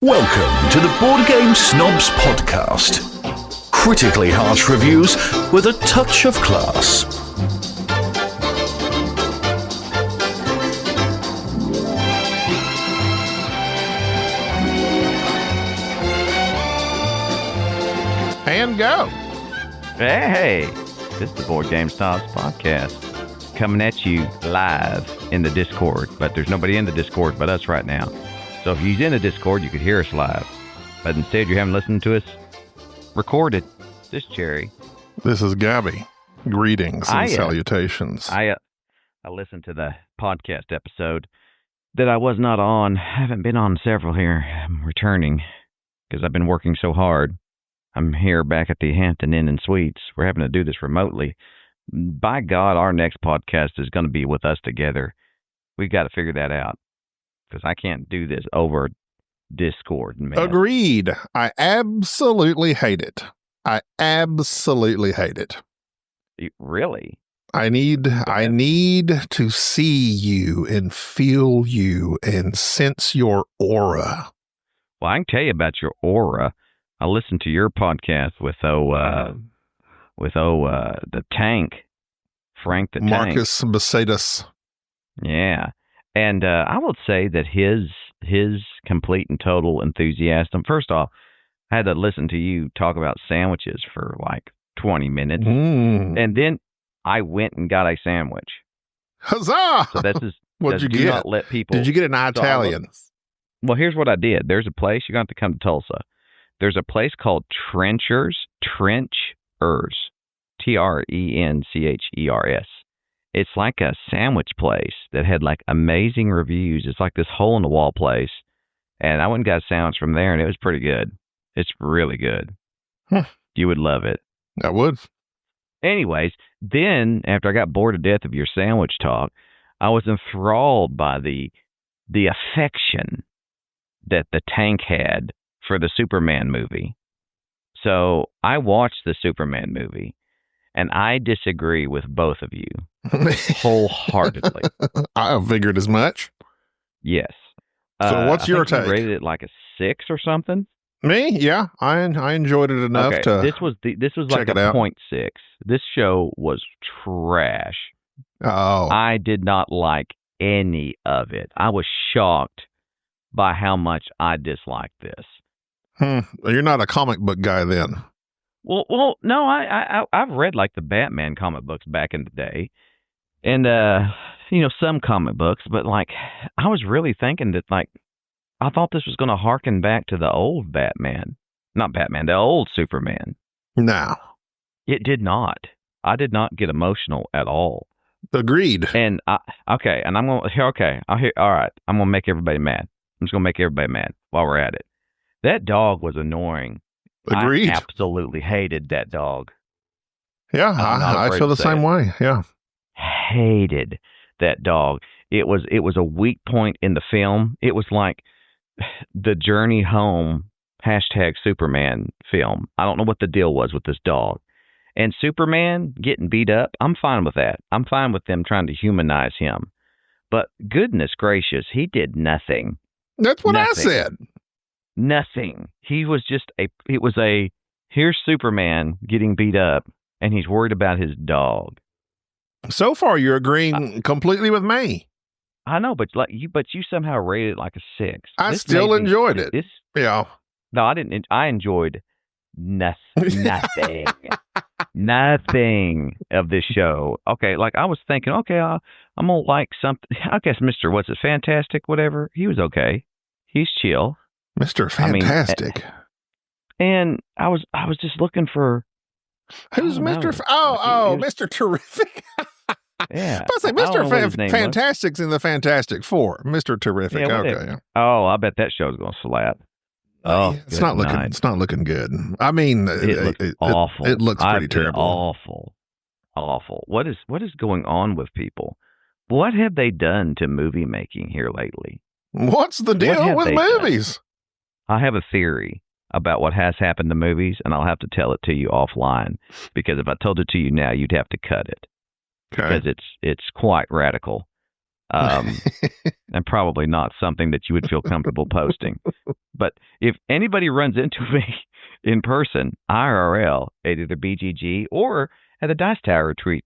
Welcome to the Board Game Snobs Podcast. Critically harsh reviews with a touch of class. And go. Hey, this is the Board Game Snobs Podcast. Coming at you live in the Discord, but there's nobody in the Discord but us right now. So if you're in the Discord, you could hear us live. But instead, you're having listened to us recorded. This Jerry. This is Gabby. Greetings and salutations. I listened to the podcast episode that I was not on. I haven't been on several here. I'm returning because I've been working so hard. I'm here back at the Hampton Inn and Suites. We're having to do this remotely. By God, our next podcast is going to be with us together. We've got to figure that out because I can't do this over Discord. Man. Agreed. I absolutely hate it. I absolutely hate it. Really? I need to see you and feel you and sense your aura. Well, I can tell you about your aura. I listened to your podcast with the tank, Frank the Marcus Tank. Besatus. Yeah. And I will say that his complete and total enthusiasm. First off, I had to listen to you talk about sandwiches for like 20 minutes. And then I went and got a sandwich. Huzzah! So that's just, What'd you get? Not let people. Did you get an Italian? Well, here's what I did. There's a place, you're going to have to come to Tulsa. There's a place called Trenchers, Trenchers. It's like a sandwich place that had like amazing reviews. It's like this hole in the wall place. And I went and got a sandwich from there and it was pretty good. It's really good. You would love it. I would. Anyways, then after I got bored to death of your sandwich talk, I was enthralled by the affection that the tank had for the Superman movie. So I watched the Superman movie, and I disagree with both of you wholeheartedly. I figured as much. Yes. So what's your take? You rated it like a 6 or something. Me? Yeah, I enjoyed it enough to. This was like a 0.6. This show was trash. Oh, I did not like any of it. I was shocked by how much I disliked this. You're not a comic book guy then. Well, no, I've read like the Batman comic books back in the day, and some comic books, but like I was really thinking that like I thought this was going to harken back to the old Batman, not Batman, the old Superman. No, it did not. I did not get emotional at all. Agreed. And all right, I'm gonna make everybody mad. I'm just gonna make everybody mad while we're at it. That dog was annoying. Agreed. I absolutely hated that dog. Yeah, I feel the same way. Yeah. Hated that dog. It was a weak point in the film. It was like the Journey Home #Superman film. I don't know what the deal was with this dog. And Superman getting beat up, I'm fine with that. I'm fine with them trying to humanize him. But goodness gracious, he did nothing. That's what I said. Nothing. He was just here's Superman getting beat up, and he's worried about his dog. So far, you're agreeing completely with me. I know, but you somehow rated it like a 6. I still enjoyed it. Yeah. No, I didn't. I enjoyed nothing. Nothing of this show. Okay, like I was thinking, okay, I'm gonna like something. I guess Mr. What's it, Fantastic, whatever. He was okay. He's chill. Mr. Fantastic. And I was just looking for who's Mr. Mr. Terrific. Yeah. I say Mr. Fantastic's in the Fantastic Four. Mr. Terrific. Yeah, okay. Yeah. Oh, I bet that show's gonna slap. Oh, it's not looking good. I mean, it awful. It looks pretty terrible. Awful. What is going on with people? What have they done to movie making here lately? What's the deal with movies? Done? I have a theory about what has happened to movies, and I'll have to tell it to you offline because if I told it to you now, you'd have to cut it. Okay. Because it's quite radical. And probably not something that you would feel comfortable posting. But if anybody runs into me in person, IRL, at either BGG or at the Dice Tower retreat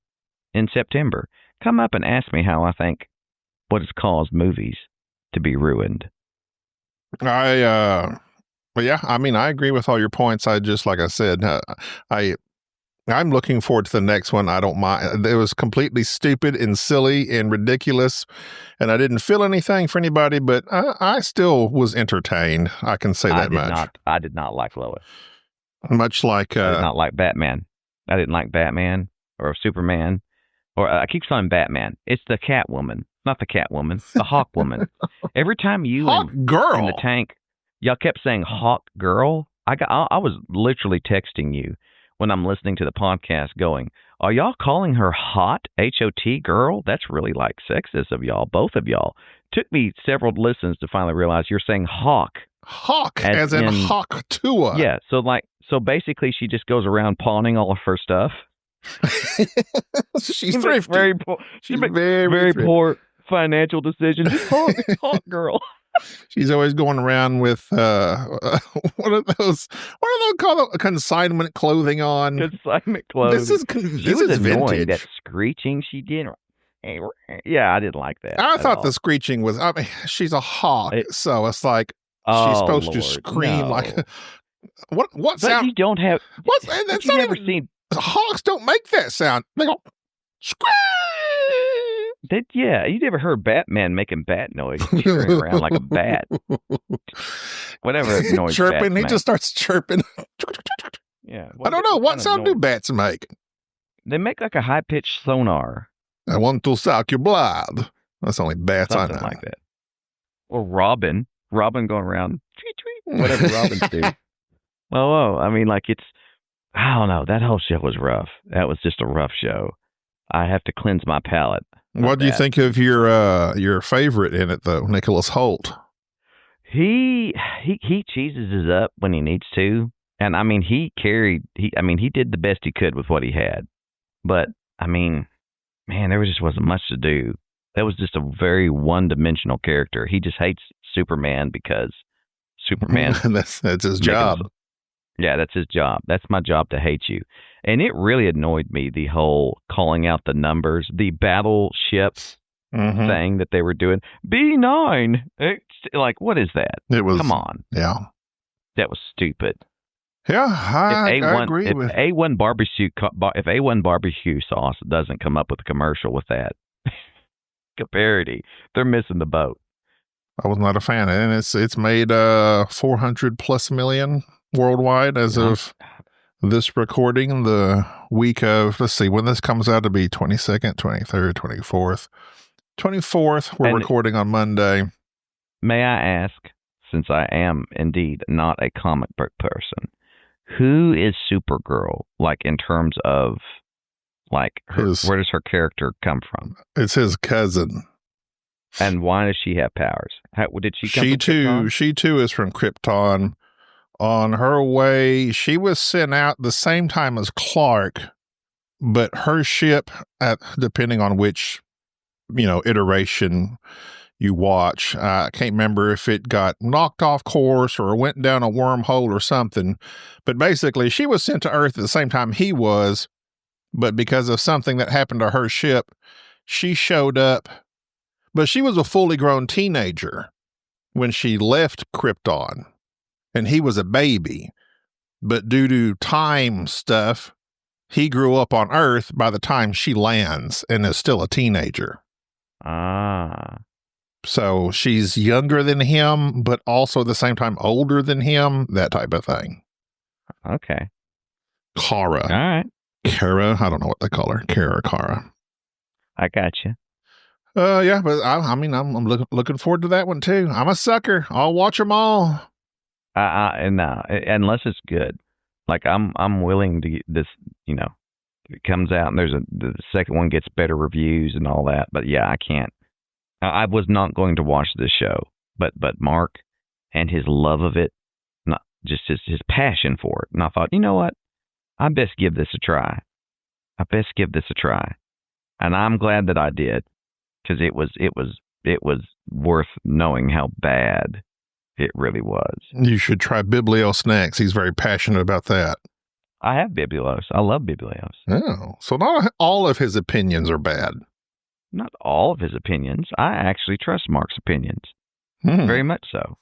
in September, come up and ask me how I think what has caused movies to be ruined. But yeah, I mean, I agree with all your points. I just, like I said, I'm looking forward to the next one. I don't mind. It was completely stupid and silly and ridiculous, and I didn't feel anything for anybody, but I still was entertained. I can say that much. I did not like Lois. Much like... I did not like Batman. I didn't like Batman or Superman. Or I keep saying Batman. It's the Catwoman. Not the Catwoman. The Hawkwoman. Every time you Hawk Girl in the tank... Y'all kept saying Hawk Girl. I was literally texting you when I'm listening to the podcast going, are y'all calling her hot, H-O-T girl? That's really like sexist of y'all, both of y'all. Took me several listens to finally realize you're saying hawk. Hawk, as in Hawk Tua. Yeah, so basically she just goes around pawning all of her stuff. She's thrifty. Very poor. She makes very poor financial decisions. Hawk Girl. She's always going around with what are those called consignment clothing on? Consignment clothing. This is vintage. That screeching she did. Yeah, I didn't like that. I thought the screeching was. I mean, she's a hawk, so it's like she's supposed to scream like what but sound? You don't have. What's that's you've never seen hawks don't make that sound. They go scream. You never heard Batman making bat noise. He's running around like a bat. Whatever noise. Chirping. He just starts chirping. Yeah. I don't know. What sound do bats make? They make like a high-pitched sonar. I want to suck your blood. That's only bats Something I know. like that. Or Robin going around, tweet, tweet, whatever Robins do. Whoa. I mean, like I don't know. That whole show was rough. That was just a rough show. I have to cleanse my palate. What do you think of your favorite in it, though, Nicholas Hoult? He cheeses us up when he needs to, and I mean he did the best he could with what he had, but I mean, man, there just wasn't much to do. That was just a very one-dimensional character. He just hates Superman because Superman. that's his job. Yeah, that's his job. That's my job to hate you. And it really annoyed me, the whole calling out the numbers, the battleship thing that they were doing. B9. It's like, what is that? It was. Come on. Yeah. That was stupid. Yeah, I agree with. If A1 barbecue sauce doesn't come up with a commercial with that, a parody, they're missing the boat. I was not a fan, and it's made 400+ million worldwide as of this recording, the week of, let's see, when this comes out to be 22nd, 23rd, 24th. 24th, we're recording on Monday. May I ask, since I am indeed not a comic book person, who is Supergirl, like in terms of, like, where does her character come from? It's his cousin. And why does she have powers? How did she come from Krypton? She too is from Krypton. On her way, she was sent out the same time as Clark, but her ship, depending on which, iteration you watch, I can't remember if it got knocked off course or went down a wormhole or something, but basically she was sent to Earth at the same time he was, but because of something that happened to her ship, she showed up, but she was a fully grown teenager when she left Krypton. And he was a baby, but due to time stuff, he grew up on Earth by the time she lands and is still a teenager. So she's younger than him, but also at the same time older than him, that type of thing. Okay. Kara. All right. Kara, I don't know what they call her. Kara. I got you. Yeah, but I'm looking forward to that one too. I'm a sucker. I'll watch them all. Unless it's good, like I'm willing to get this. It comes out and the second one gets better reviews and all that. But yeah, I can't. I was not going to watch this show, but Mark and his love of it, not just his passion for it, and I thought, you know what, I best give this a try. And I'm glad that I did. because it was worth knowing how bad it really was. You should try Biblio snacks. He's very passionate about that. I have Biblios. I love Biblios. Oh, so not all of his opinions are bad. Not all of his opinions. I actually trust Mark's opinions. Very much so.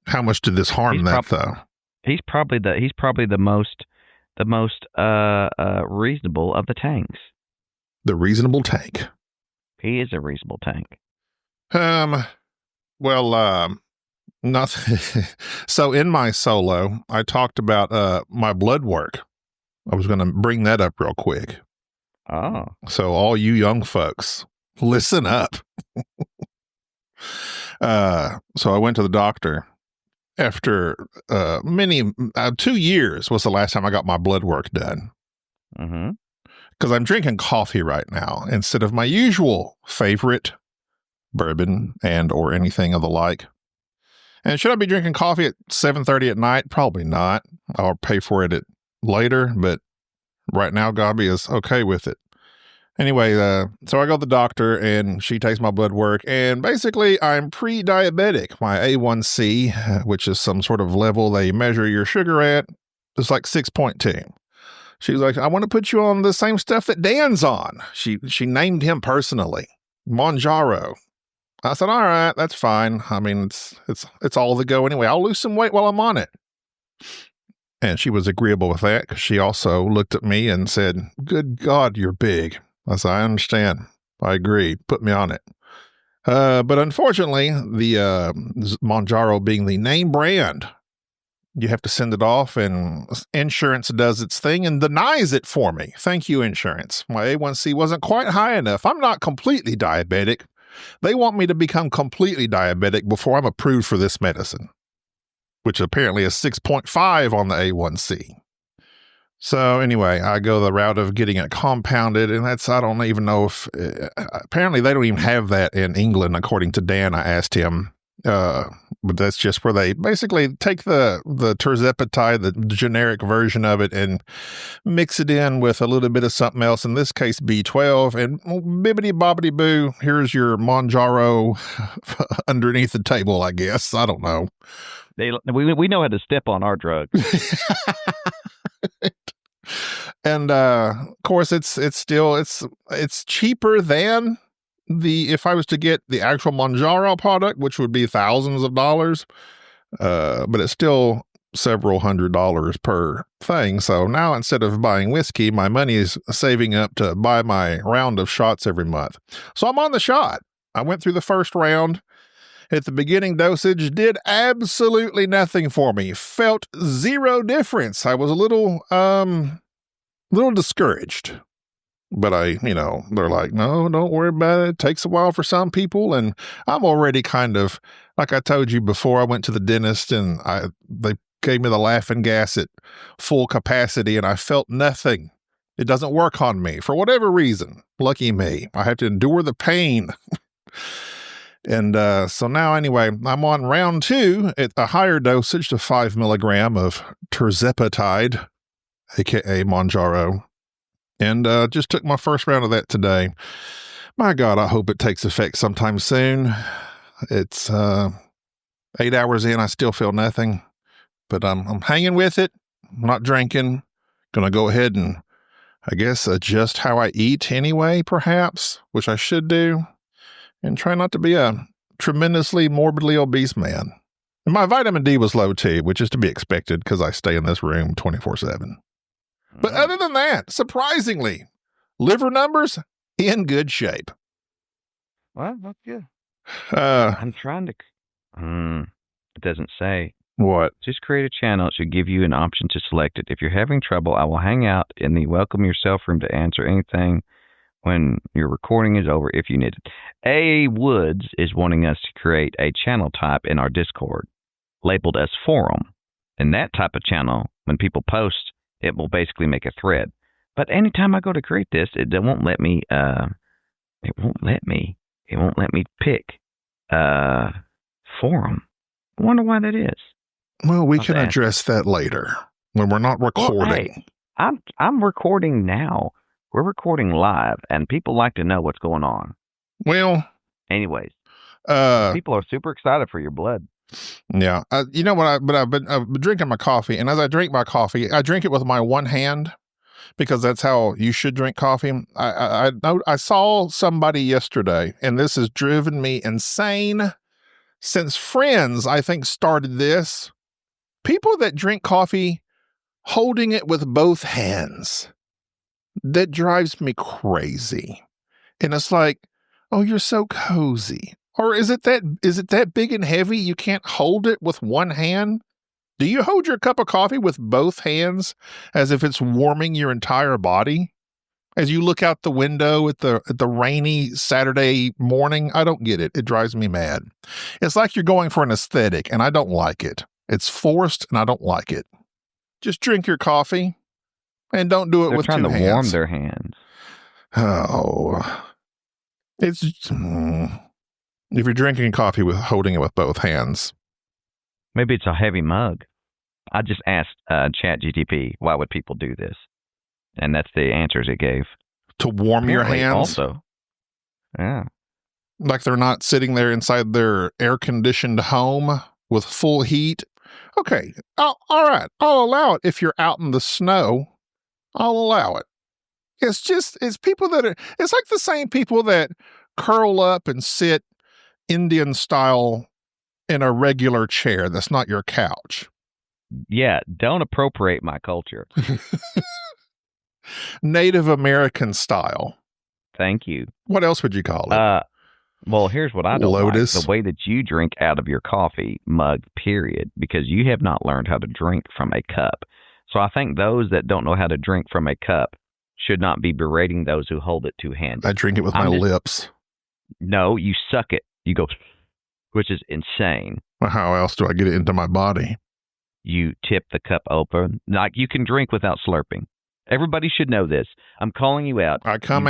How much did this harm though? He's probably the most reasonable of the tanks. The reasonable tank. He is a reasonable tank. Nothing. So in my solo, I talked about my blood work. I was going to bring that up real quick. Oh. So all you young folks, listen up. So I went to the doctor after 2 years was the last time I got my blood work done. Mm-hmm. Because I'm drinking coffee right now instead of my usual favorite bourbon and or anything of the like. And should I be drinking coffee at 7:30 at night? Probably not. I'll pay for it later, but right now Gabi is okay with it. Anyway, so I go to the doctor and she takes my blood work, and basically I'm pre-diabetic. My A1C, which is some sort of level they measure your sugar at, is like 6.2. She's like, I want to put you on the same stuff that Dan's on. She named him personally, Monjaro. I said, all right, that's fine. I mean, it's all the go anyway. I'll lose some weight while I'm on it. And she was agreeable with that because she also looked at me and said, good God, you're big. I said, I understand. I agree. Put me on it. But unfortunately, the Monjaro being the name brand, you have to send it off, and insurance does its thing and denies it for me. Thank you, insurance. My A1C wasn't quite high enough. I'm not completely diabetic. They want me to become completely diabetic before I'm approved for this medicine, which apparently is 6.5 on the A1C. So anyway, I go the route of getting it compounded, and I don't even know if, apparently they don't even have that in England, according to Dan. I asked him, but that's just where they basically take the terzepatide, the generic version of it, and mix it in with a little bit of something else, in this case B12, and bibbity bobbity boo, here's your Monjaro underneath the table, I guess. I don't know. We know how to step on our drugs. And of course it's cheaper than if I was to get the actual Monjaro product, which would be thousands of dollars, but it's still several $100s per thing. So now instead of buying whiskey, my money is saving up to buy my round of shots every month. So I'm on the shot. I went through the first round. At the beginning dosage, did absolutely nothing for me. Felt zero difference. I was a little discouraged. But they're like, no, don't worry about it. It takes a while for some people. And I'm already kind of, like I told you before, I went to the dentist and they gave me the laughing gas at full capacity and I felt nothing. It doesn't work on me for whatever reason. Lucky me. I have to endure the pain. And so now, anyway, I'm on round 2 at a higher dosage to 5 milligram of terzepatide, a.k.a. Monjaro, and just took my first round of that today. My God, I hope it takes effect sometime soon. It's 8 hours in, I still feel nothing, but I'm hanging with it. I'm not drinking. Going to go ahead and, I guess, adjust how I eat anyway, perhaps, which I should do. And try not to be a tremendously morbidly obese man. And my vitamin D was low too, which is to be expected because I stay in this room 24/7. But other than that, surprisingly, liver numbers in good shape. Well, that's good. I'm trying to. It doesn't say. What? Just create a channel. It should give you an option to select it. If you're having trouble, I will hang out in the welcome yourself room to answer anything when your recording is over if you need it. A. Woods is wanting us to create a channel type in our Discord labeled as forum. In that type of channel, when people post, it will basically make a thread. But anytime I go to create this, it won't let me pick forum. I wonder why that is. Well, we can address that later when we're not recording. Well, hey, I'm recording now. We're recording live, and people like to know what's going on. Well, Anyways, Uh, people are super excited for your blood. yeah. You know what? I've been drinking my coffee, and as I drink my coffee, I drink it with my one hand because that's how you should drink coffee. I saw somebody yesterday, and this has driven me insane since Friends, I think, started this. People that drink coffee holding it with both hands. That drives me crazy. And it's like, oh, you're so cozy. Or is it that big and heavy you can't hold it with one hand? Do you hold your cup of coffee with both hands as if it's warming your entire body? As you look out the window at the rainy Saturday morning, I don't get it. It drives me mad. It's like you're going for an aesthetic, and I don't like it. It's forced, and I don't like it. Just drink your coffee, and don't do it They're with two trying to hands. warm their hands. Oh, it's if you're drinking coffee with holding it with both hands. Maybe it's a heavy mug. I just asked ChatGPT, why would people do this? And that's the answers it gave. To warm your Apparently hands? Also. Yeah. Like they're not sitting there inside their air-conditioned home with full heat. Okay, all right. I'll allow it if you're out in the snow. I'll allow it. It's people that it's like the same people that curl up and sit Indian style in a regular chair that's not your couch. Yeah, don't appropriate my culture. Native American style. Thank you. What else would you call it? Well, here's what I don't Lotus. like. The way that you drink out of your coffee mug, period, because you have not learned how to drink from a cup. So I think those that don't know how to drink from a cup should not be berating those who hold it two-handed. I drink it with my lips. No, you suck it. You go, which is insane. Well, how else do I get it into my body? You tip the cup open. Like you can drink without slurping. Everybody should know this. I'm calling you out. I come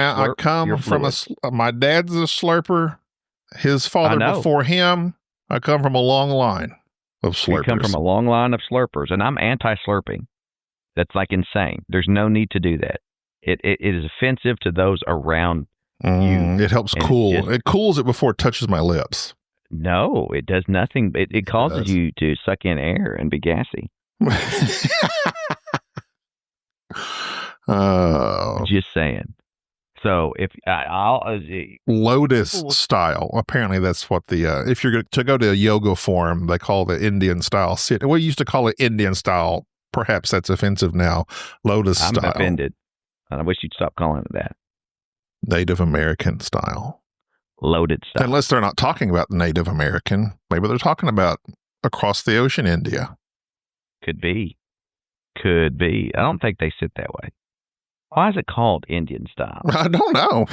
from my dad's a slurper. His father before him. I come from a long line of slurpers. You come from a long line of slurpers, and I'm anti-slurping. That's like insane. There's no need to do that. It is offensive to those around you. It helps cool. It cools it before it touches my lips. No, it does nothing. It causes you to suck in air and be gassy. Just saying. So if I'll Lotus style, apparently that's what if you're to go to a yoga form, they call the Indian style sit. We used to call it Indian style. Perhaps that's offensive now. Lotus style. I'm offended. I wish you'd stop calling it that. Native American style. Loaded style. Unless they're not talking about Native American. Maybe they're talking about across the ocean, India. Could be. I don't think they sit that way. Why is it called Indian style? I don't know.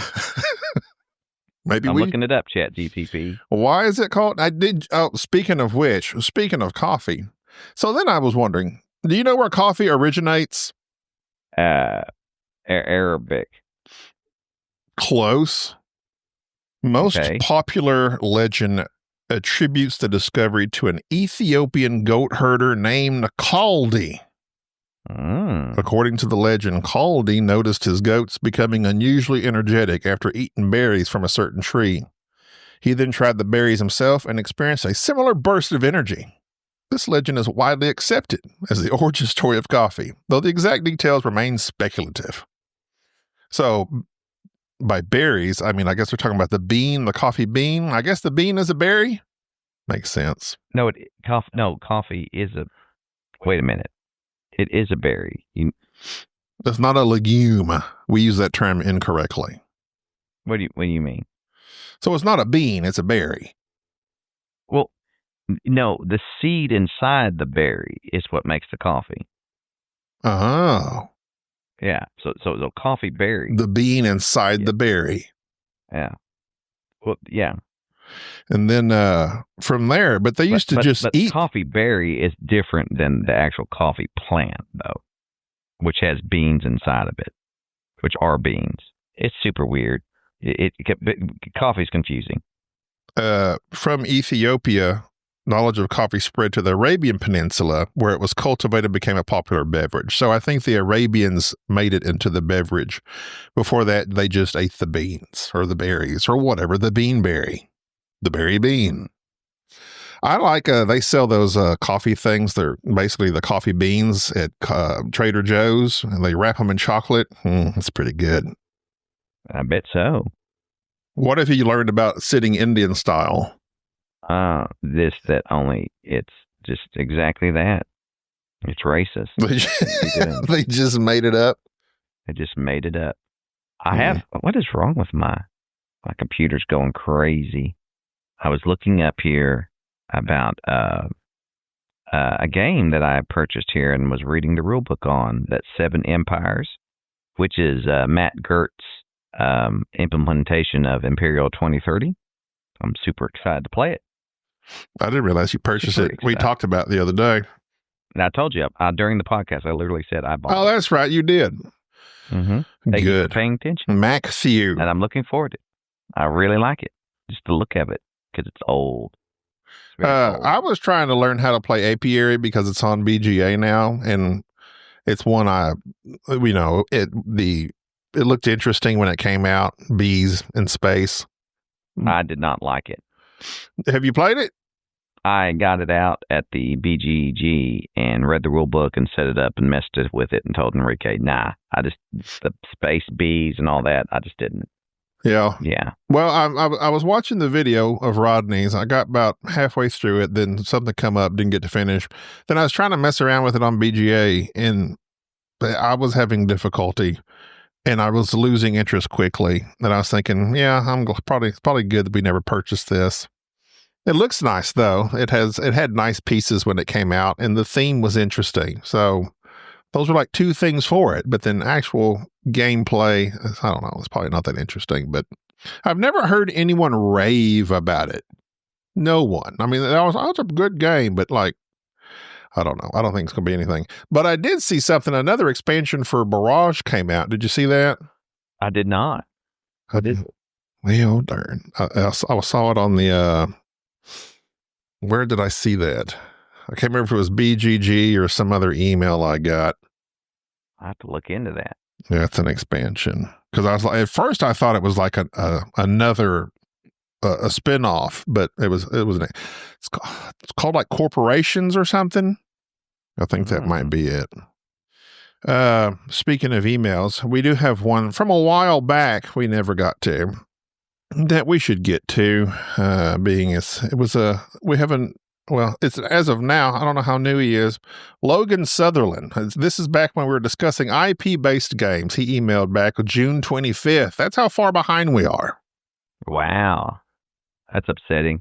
Maybe I'm looking it up, ChatGPT. Why is it called? Speaking of coffee. So then I was wondering, do you know where coffee originates? Arabic. Close. Most popular legend attributes the discovery to an Ethiopian goat herder named Kaldi. According to the legend, Kaldi noticed his goats becoming unusually energetic after eating berries from a certain tree. He then tried the berries himself and experienced a similar burst of energy. This legend is widely accepted as the origin story of coffee, though the exact details remain speculative. So, by berries, I mean, I guess we're talking about the coffee bean. I guess the bean is a berry. Makes sense. No, coffee is a... Wait a minute. It is a berry. It's not a legume. We use that term incorrectly. What do you mean? So it's not a bean, it's a berry. Well, no, the seed inside the berry is what makes the coffee. Oh. Yeah, so the coffee berry. The bean inside the berry. Yeah. Well, yeah. And then from there, but they used to just eat. Coffee berry is different than the actual coffee plant, though, which has beans inside of it, which are beans. It's super weird. Coffee's confusing. From Ethiopia, knowledge of coffee spread to the Arabian Peninsula, where it was cultivated, became a popular beverage. So I think the Arabians made it into the beverage. Before that, they just ate the beans or the berries or whatever, the bean berry. The berry bean. I like, they sell those coffee things. They're basically the coffee beans at Trader Joe's, and they wrap them in chocolate. It's pretty good. I bet so. What have you learned about sitting Indian style? It's just exactly that. It's racist. They just made it up. They just made it up. What is wrong with my computer's going crazy? I was looking up here about a game that I purchased here and was reading the rule book on. That's Seven Empires, which is Matt Gert's implementation of Imperial 2030. I'm super excited to play it. I didn't realize you purchased it. We talked about it the other day. And I told you during the podcast, I literally said I bought it. Oh, that's right. You did. Mm-hmm. Thank you for paying attention. Matthew. And I'm looking forward to it. I really like it. Just the look of it, because it's old. Old. I was trying to learn how to play Apiary because it's on BGA now, and it's one it looked interesting when it came out. Bees in space. I did not like it. Have you played it? I got it out at the BGG and read the rule book and set it up and messed it with it and told Enrique, nah, the space bees and all that, I just didn't. Yeah. Yeah. Well, I was watching the video of Rodney's. I got about halfway through it, then something come up, didn't get to finish. Then I was trying to mess around with it on BGA, and I was having difficulty, and I was losing interest quickly. And I was thinking, yeah, it's probably good that we never purchased this. It looks nice though. It had nice pieces when it came out, and the theme was interesting. So those were like two things for it. But then actual gameplay, I don't know, it's probably not that interesting. But I've never heard anyone rave about it. No one. I mean, it was a good game, but like, I don't know. I don't think it's going to be anything. But I did see something. Another expansion for Barrage came out. Did you see that? I did not. What is it? Well, darn. I saw it on the... where did I see that? I can't remember if it was BGG or some other email I got. I have to look into that. Yeah, it's an expansion. Because I was like, at first I thought it was like another spin-off, but it's called like Corporations or something. I think that might be it. Speaking of emails, we do have one from a while back we never got to that we should get to, it's as of now, I don't know how new he is. Logan Sutherland. This is back when we were discussing IP-based games. He emailed back June 25th. That's how far behind we are. Wow. That's upsetting.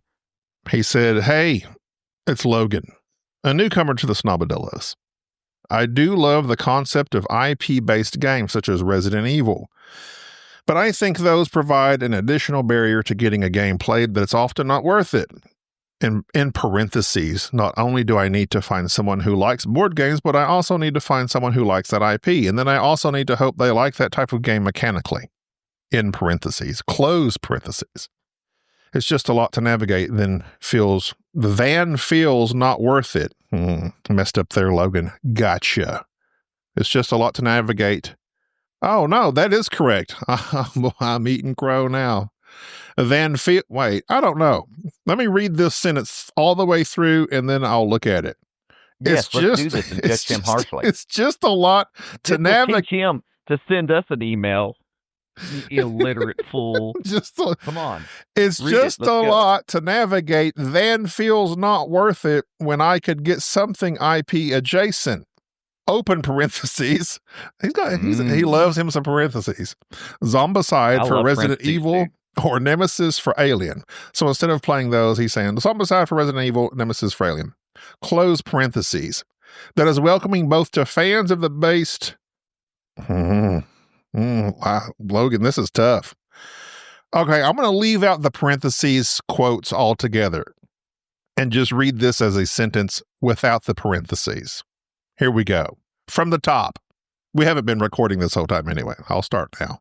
He said, hey, it's Logan, a newcomer to the Snobadillos. I do love the concept of IP-based games such as Resident Evil, but I think those provide an additional barrier to getting a game played that's often not worth it. In parentheses, not only do I need to find someone who likes board games, but I also need to find someone who likes that IP, and then I also need to hope they like that type of game mechanically. In parentheses, close parentheses. It's just a lot to navigate, then feels not worth it. Messed up there, Logan. Gotcha. It's just a lot to navigate. Oh, no, that is correct. I'm eating crow now. Wait, I don't know. Let me read this sentence all the way through, and then I'll look at it. Yes, let's do this and judge him harshly. It's just a lot to navigate. Teach him to send us an email. You illiterate fool. Come on. It's just a lot to navigate, then feels not worth it when I could get something IP adjacent. Open parentheses. He loves him some parentheses. Zombicide for Resident Evil or Nemesis for Alien. So instead of playing those, he's saying Zombicide for Resident Evil, Nemesis for Alien. Close parentheses. That is welcoming both to fans of the based. Wow, Logan, this is tough. Okay, I'm going to leave out the parentheses quotes altogether and just read this as a sentence without the parentheses. Here we go. From the top. We haven't been recording this whole time anyway. I'll start now.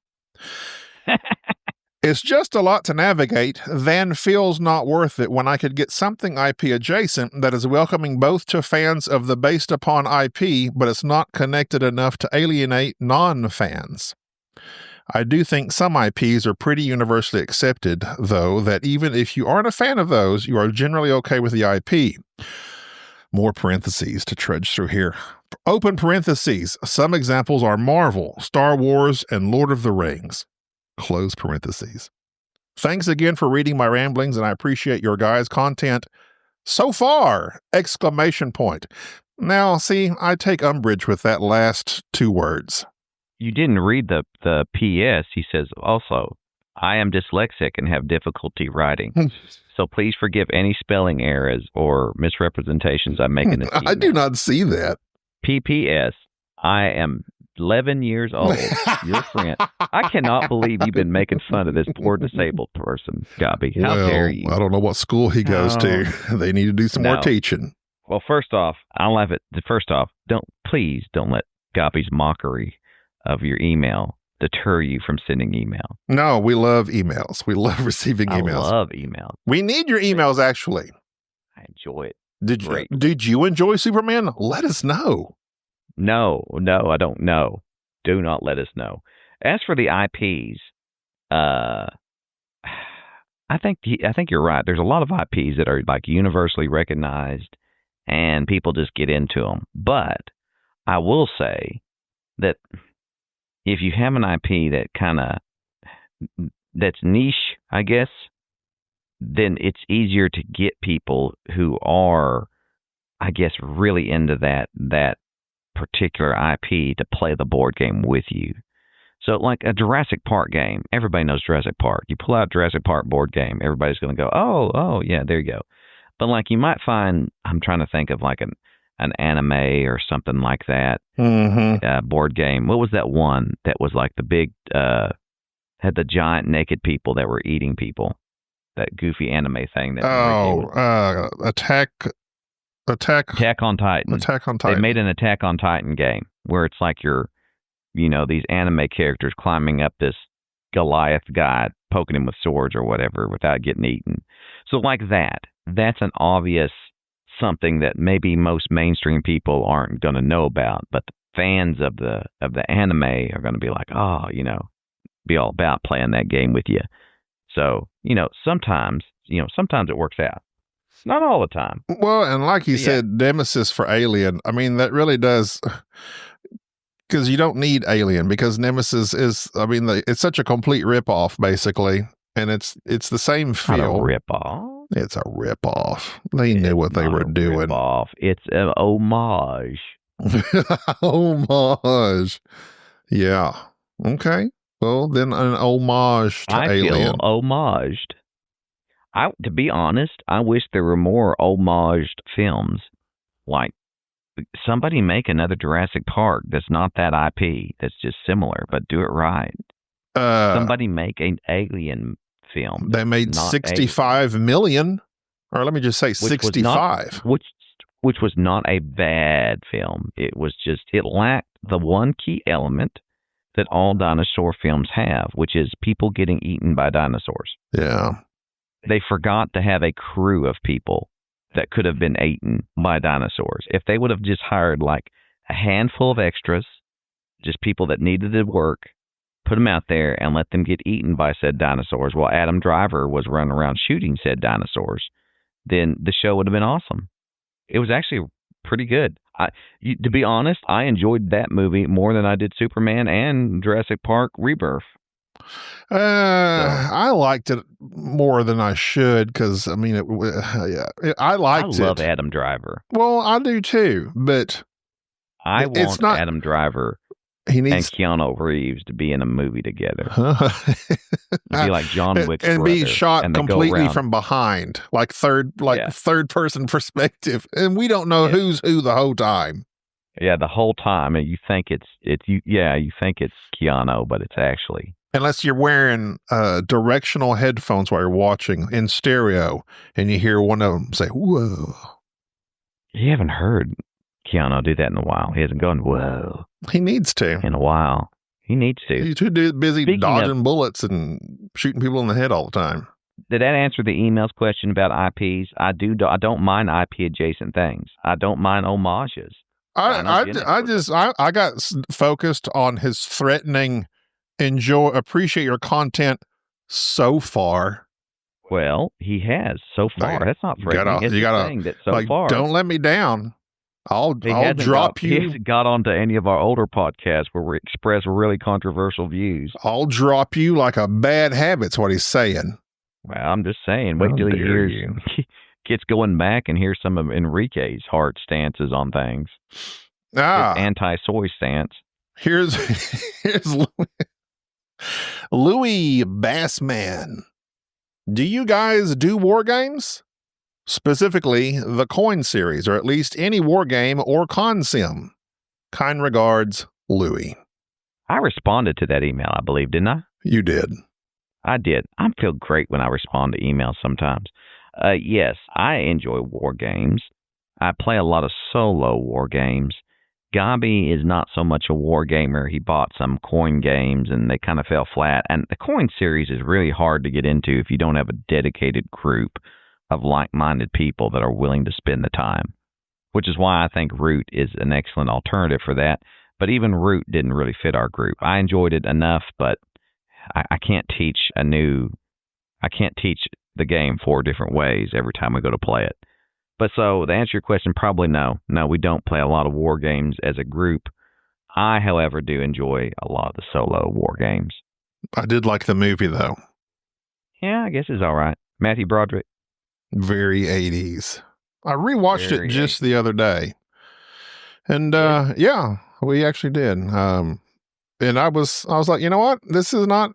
It's just a lot to navigate, then feels not worth it when I could get something IP adjacent that is welcoming both to fans of the based upon IP, but it's not connected enough to alienate non-fans. I do think some IPs are pretty universally accepted, though, that even if you aren't a fan of those, you are generally okay with the IP. More parentheses to trudge through here. Open parentheses. Some examples are Marvel, Star Wars, and Lord of the Rings. Close parentheses. Thanks again for reading my ramblings, and I appreciate your guys' content so far! Exclamation point. Now, see, I take umbrage with that last 2 words. You didn't read the PS. He says, also, I am dyslexic and have difficulty writing. So please forgive any spelling errors or misrepresentations I make in this email. I do not see that. PPS, I am 11 years old. Your friend. I cannot believe you've been making fun of this poor disabled person, Gobby. How dare you? I don't know what school he goes to. They need to do some more teaching. Well, first off, I'll have it. First off, please don't let Gobby's mockery of your email deter you from sending email. No, we love emails. We love receiving emails. I love emails. We need your emails, actually. I enjoy it. Did you enjoy Superman? Let us know. No, I don't know. Do not let us know. As for the IPs, I think you're right. There's a lot of IPs that are like universally recognized, and people just get into them. But I will say that if you have an IP that's niche, I guess, then it's easier to get people who are, I guess, really into that particular IP to play the board game with you. So like a Jurassic Park game, everybody knows Jurassic Park. You pull out Jurassic Park board game, everybody's going to go, oh, yeah, there you go. But like you might find, I'm trying to think of like an anime or something like that, board game. What was that one that was like the big, had the giant naked people that were eating people? That goofy anime thing. Attack on Titan. Attack on Titan. They made an Attack on Titan game where it's like these anime characters climbing up this Goliath guy, poking him with swords or whatever without getting eaten. So like that's an obvious something that maybe most mainstream people aren't going to know about, but the fans of the anime are going to be like, be all about playing that game with you. So, sometimes it works out. Not all the time. Well, and like you said, Nemesis for Alien, I mean, that really does, because you don't need Alien, because Nemesis is, it's such a complete ripoff, basically, and it's the same feel. Not a ripoff. It's a ripoff. They knew what they were doing. Ripoff. It's an homage. Homage. Yeah. Okay. Well, then an homage to Alien. I feel homaged. To be honest, I wish there were more homaged films. Like, somebody make another Jurassic Park that's not that IP, that's just similar, but do it right. Somebody make an Alien film. They made 65 million, or let me just say 65. Which was not a bad film. It was just, it lacked the one key element that all dinosaur films have, which is people getting eaten by dinosaurs. Yeah. They forgot to have a crew of people that could have been eaten by dinosaurs. If they would have just hired like a handful of extras, just people that needed to work, put them out there and let them get eaten by said dinosaurs while Adam Driver was running around shooting said dinosaurs, then the show would have been awesome. It was actually pretty good. To be honest, I enjoyed that movie more than I did Superman and Jurassic Park Rebirth. I liked it more than I should because, I love Adam Driver. Well, I do too, but I want Adam Driver and Keanu Reeves to be in a movie together. Be like John Wick's and brother, be shot completely from behind, like third person perspective, and we don't know who's who the whole time. Yeah, the whole time, and you think it's Keanu, but it's actually. Unless you're wearing directional headphones while you're watching in stereo, and you hear one of them say, "Whoa." You haven't heard Keanu do that in a while. He hasn't gone, "Whoa." He needs to. In a while. He needs to. He's too busy dodging bullets and shooting people in the head all the time. Did that answer the email's question about IPs? I don't mind IP adjacent things. I don't mind homages. I got focused on his threatening appreciate your content so far. Well, he has so far. Like, That's not threatening. It's saying that so far. Don't let me down. I'll drop you. He hasn't got onto any of our older podcasts where we express really controversial views. I'll drop you like a bad habit's what he's saying. Well, I'm just saying. Wait till he hears, gets going back and hears some of Enrique's hard stances on things. His anti-soy stance. Here's Louis Bassman. Do you guys do war games? Specifically, the coin series, or at least any war game or con sim. Kind regards, Louis. I responded to that email, I believe, didn't I? You did. I did. I feel great when I respond to emails sometimes. Yes, I enjoy war games. I play a lot of solo war games. Gabi is not so much a war gamer. He bought some coin games and they kind of fell flat. And the coin series is really hard to get into if you don't have a dedicated group of like-minded people that are willing to spend the time, which is why I think Root is an excellent alternative for that. But even Root didn't really fit our group. I enjoyed it enough, but I can't teach the game 4 different ways every time we go to play it. But so to answer your question, probably no. No, we don't play a lot of war games as a group. I, however, do enjoy a lot of the solo war games. I did like the movie, though. Yeah, I guess it's all right. Matthew Broderick. Very 80s. I rewatched it just the other day. And yeah, we actually did. And I was like, you know what? It's not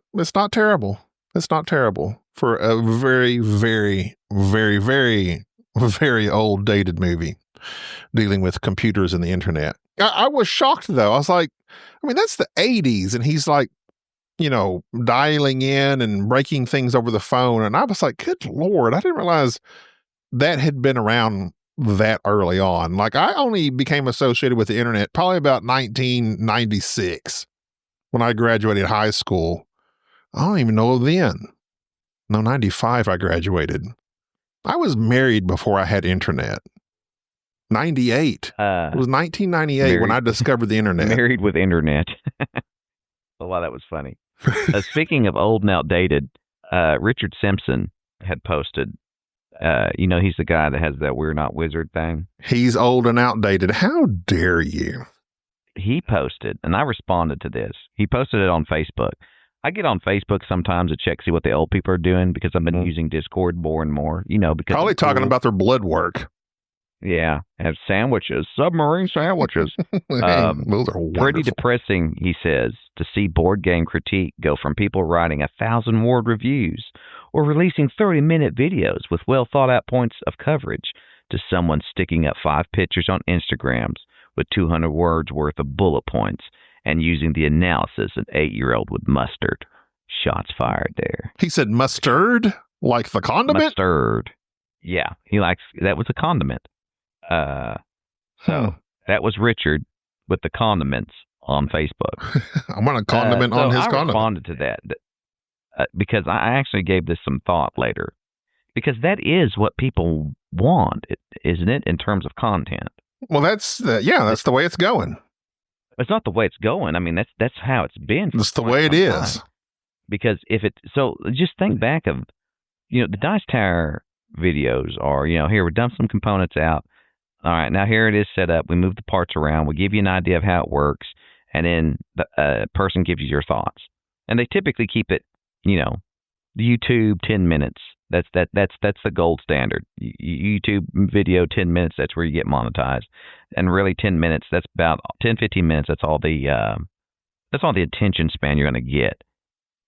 terrible. It's not terrible for a very, very, very, very, very old dated movie dealing with computers and the internet. I was shocked though. I was like, I mean, that's the 80s and he's like, dialing in and breaking things over the phone. And I was like, good Lord, I didn't realize that had been around that early on. Like I only became associated with the internet probably about 1996 when I graduated high school. I don't even know then. No, 95 I graduated. I was married before I had internet. 98. It was 1998 when I discovered the internet. Married with internet. Oh, wow, that was funny. Speaking of old and outdated, Richard Simpson had posted, he's the guy that has that We're Not Wizard thing. He's old and outdated. How dare you? He posted, and I responded to this. He posted it on Facebook. I get on Facebook sometimes to check, see what the old people are doing because I've been using Discord more and more, because probably talking about their blood work. Yeah, have sandwiches, submarine sandwiches. Those are wonderful. Pretty depressing, he says, to see board game critique go from people writing 1,000-word reviews or releasing 30-minute videos with well-thought-out points of coverage to someone sticking up 5 pictures on Instagrams with 200 words worth of bullet points and using the analysis an 8-year-old would mustard. Shots fired there. He said mustard? Like the condiment? Mustard. Yeah, that was a condiment. So that was Richard with the condiments on Facebook. I'm going to condiment on his condiment. I responded to that because I actually gave this some thought later. Because that is what people want, isn't it, in terms of content? Well, that's the way it's going. It's not the way it's going. I mean, that's how it's been. That's the way it is. Because just think back of, the Dice Tower videos are, here, we dump some components out. All right, now here it is set up. We move the parts around. We give you an idea of how it works, and then the person gives you your thoughts. And they typically keep it, the YouTube 10 minutes. That's the gold standard. YouTube video 10 minutes. That's where you get monetized. And really 10 minutes. That's about 10-15 minutes. That's all the attention span you're going to get.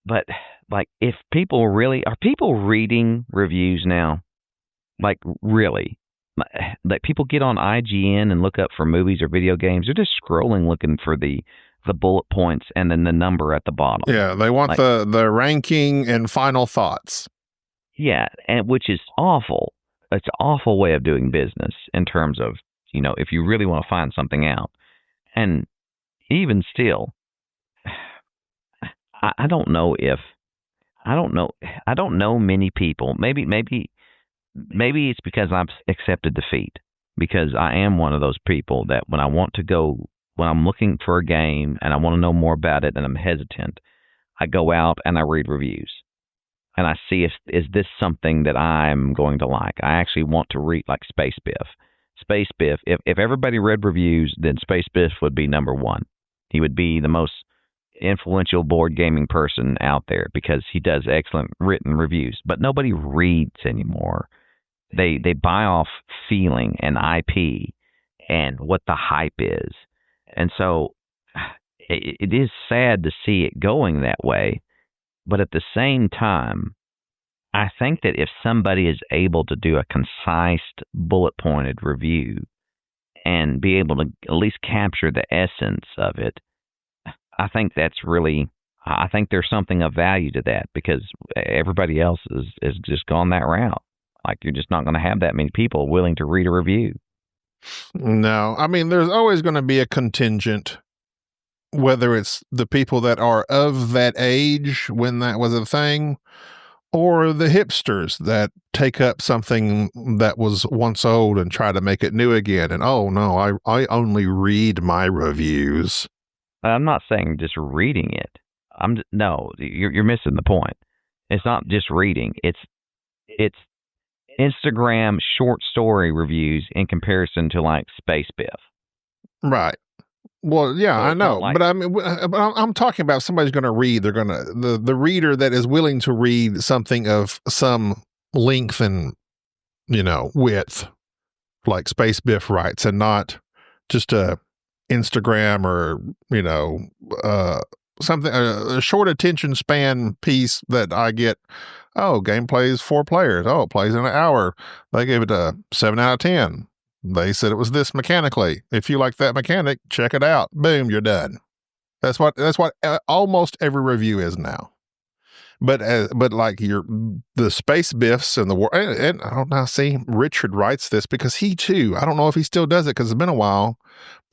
But like, if people really are people reading reviews now, like really, like people get on IGN and look up for movies or video games. They're just scrolling looking for the bullet points and then the number at the bottom. Yeah, they want the ranking and final thoughts. Yeah, and which is awful. It's an awful way of doing business in terms of, if you really want to find something out. And even still, I don't know many people. Maybe it's because I've accepted defeat, because I am one of those people that when I'm looking for a game and I want to know more about it and I'm hesitant, I go out and I read reviews. And I see is this something that I'm going to like. I actually want to read, like Space Biff. Space Biff, if everybody read reviews, then Space Biff would be number one. He would be the most influential board gaming person out there because he does excellent written reviews. But nobody reads anymore. They buy off feeling and IP and what the hype is. And so it is sad to see it going that way. But at the same time, I think that if somebody is able to do a concise, bullet-pointed review and be able to at least capture the essence of it, I think there's something of value to that because everybody else is just gone that route. Like, you're just not going to have that many people willing to read a review. No, I mean, there's always going to be a contingent, whether it's the people that are of that age when that was a thing, or the hipsters that take up something that was once old and try to make it new again. And, oh, no, I only read my reviews. I'm not saying just reading it. No, you're missing the point. It's not just reading. It's Instagram short story reviews in comparison to, like, Space Biff. Right. Well, yeah, So I it's not know, like- but I mean, I'm talking about somebody's going to read. They're going to the reader that is willing to read something of some length and width, like Space Biff writes, and not just a Instagram or something a short attention span piece that I get. Oh, game plays 4 players. Oh, it plays in an hour. They gave it a 7 out of 10. They said it was this mechanically. If you like that mechanic, check it out. Boom, you're done. That's what almost every review is now. But like the Space Biffs and the war, and I don't know. See, Richard writes this because he too. I don't know if he still does it because it's been a while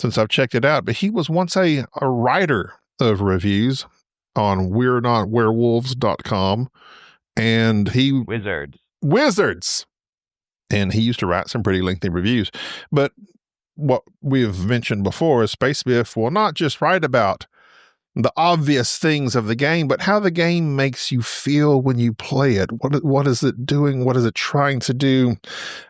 since I've checked it out. But he was once a writer of reviews on we'renotwerewolves.com, and he Wizards. And he used to write some pretty lengthy reviews. But what we've mentioned before is Space Biff will not just write about the obvious things of the game, but how the game makes you feel when you play it. What is it doing? What is it trying to do?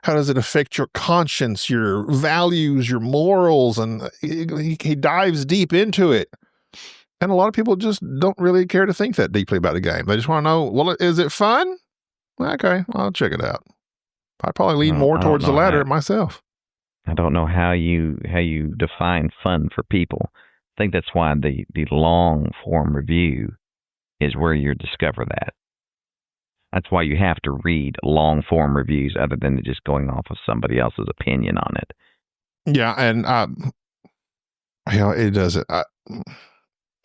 How does it affect your conscience, your values, your morals? And he dives deep into it. And a lot of people just don't really care to think that deeply about a game. They just want to know, well, is it fun? Okay, I'll check it out. I probably lean more towards the latter myself. I don't know how you define fun for people. I think that's why the long form review is where you discover that. That's why you have to read long form reviews other than just going off of somebody else's opinion on it. Yeah, and it doesn't.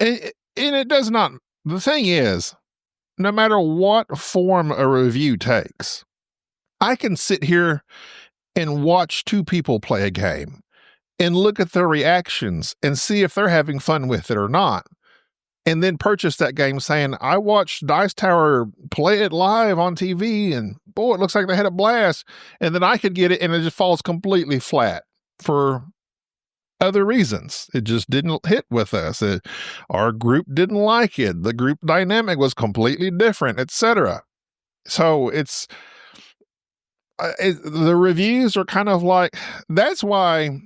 And it does not. The thing is, no matter what form a review takes, I can sit here and watch 2 people play a game and look at their reactions and see if they're having fun with it or not. And then purchase that game saying, I watched Dice Tower play it live on TV and boy, it looks like they had a blast. And then I could get it and it just falls completely flat for other reasons. It just didn't hit with us. Our group didn't like it. The group dynamic was completely different, etc. So the reviews are kind of like, that's why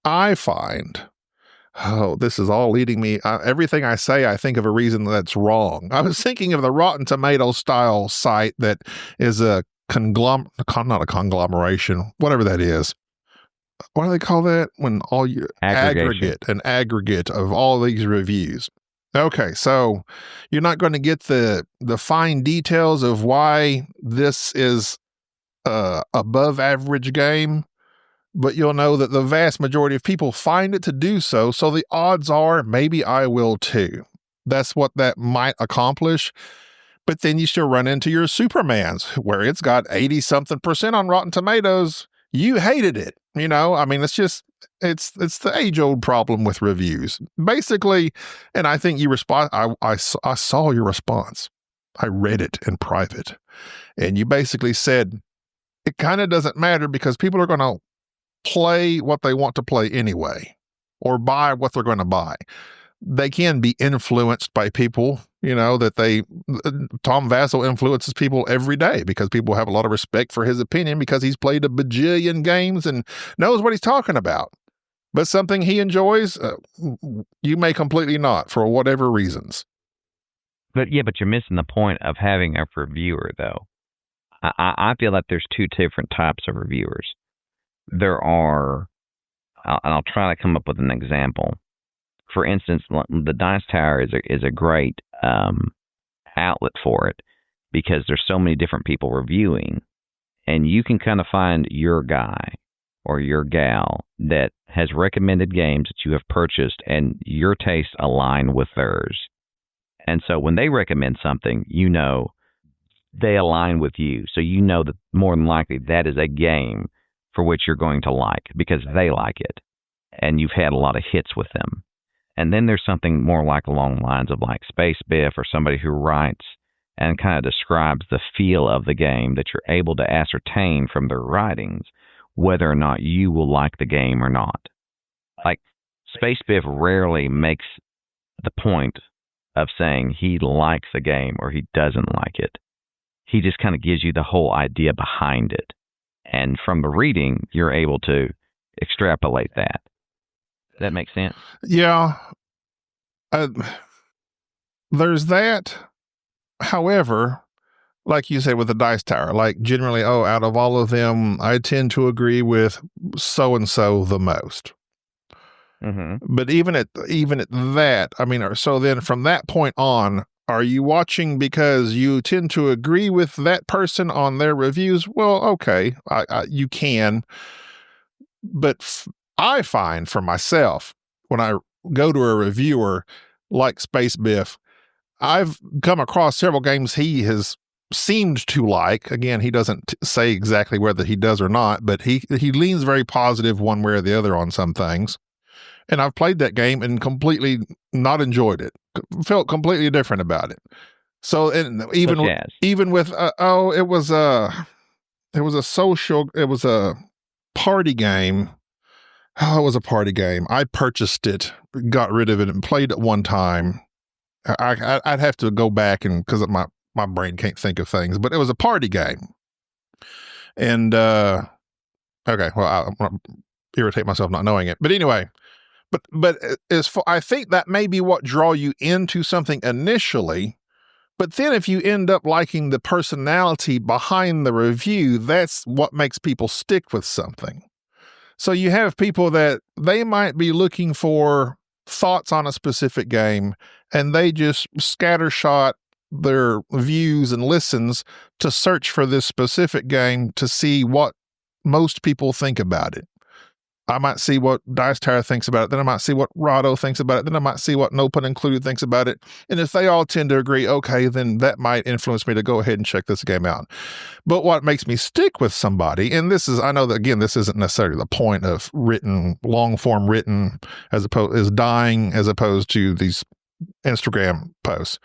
I find, this is all leading me, everything I say, I think of a reason that's wrong. I was thinking of the Rotten Tomatoes style site that is not a conglomeration, whatever that is. What do they call that? When all you an aggregate of all these reviews. Okay, so you're not going to get the fine details of why this is above average game, but you'll know that the vast majority of people find it to do so. So the odds are maybe I will too. That's what that might accomplish. But then you still run into your Supermans where it's got 80-something% on Rotten Tomatoes. You hated it. I mean, it's the age-old problem with reviews. Basically, and I think you respond, I saw your response. I read it in private. And you basically said, it kind of doesn't matter because people are going to play what they want to play anyway, or buy what they're going to buy. they can be influenced by people, that Tom Vassell influences people every day because people have a lot of respect for his opinion because he's played a bajillion games and knows what he's talking about. But something he enjoys, you may completely not for whatever reasons. But you're missing the point of having a reviewer, though. I feel like there's two different types of reviewers. There are, and I'll try to come up with an example. For instance, the Dice Tower is a great outlet for it because there's so many different people reviewing, and you can kind of find your guy or your gal that has recommended games that you have purchased and your tastes align with theirs. And so when they recommend something, they align with you. So that more than likely that is a game for which you're going to like because they like it and you've had a lot of hits with them. And then there's something more like along the lines of like Space Biff or somebody who writes and kind of describes the feel of the game that you're able to ascertain from their writings whether or not you will like the game or not. Like Space Biff rarely makes the point of saying he likes the game or he doesn't like it. He just kind of gives you the whole idea behind it. And from the reading, you're able to extrapolate that. Does that make sense? Yeah. There's that. However, like you said with the Dice Tower, like generally, out of all of them, I tend to agree with so-and-so the most. Mm-hmm. But even at that, so then from that point on, are you watching because you tend to agree with that person on their reviews? Well, okay, you can. But I find for myself, when I go to a reviewer like Space Biff, I've come across several games he has seemed to like. Again, he doesn't say exactly whether he does or not, but he leans very positive one way or the other on some things. And I've played that game and completely not enjoyed it. Felt completely different about it. So, and even with it was a party game. Oh, it was a party game. I purchased it, got rid of it, and played it one time. I'd have to go back because my brain can't think of things, but it was a party game. And okay, well, I want to irritate myself not knowing it, but anyway. But I think that may be what draw you into something initially. But then if you end up liking the personality behind the review, that's what makes people stick with something. So you have people that they might be looking for thoughts on a specific game, and they just scattershot their views and listens to search for this specific game to see what most people think about it. I might see what Dice Tower thinks about it. Then I might see what Rado thinks about it. Then I might see what No Pun Included thinks about it. And if they all tend to agree, okay, then that might influence me to go ahead and check this game out. But what makes me stick with somebody, and I know that, again, this isn't necessarily the point of long form written as opposed to these Instagram posts.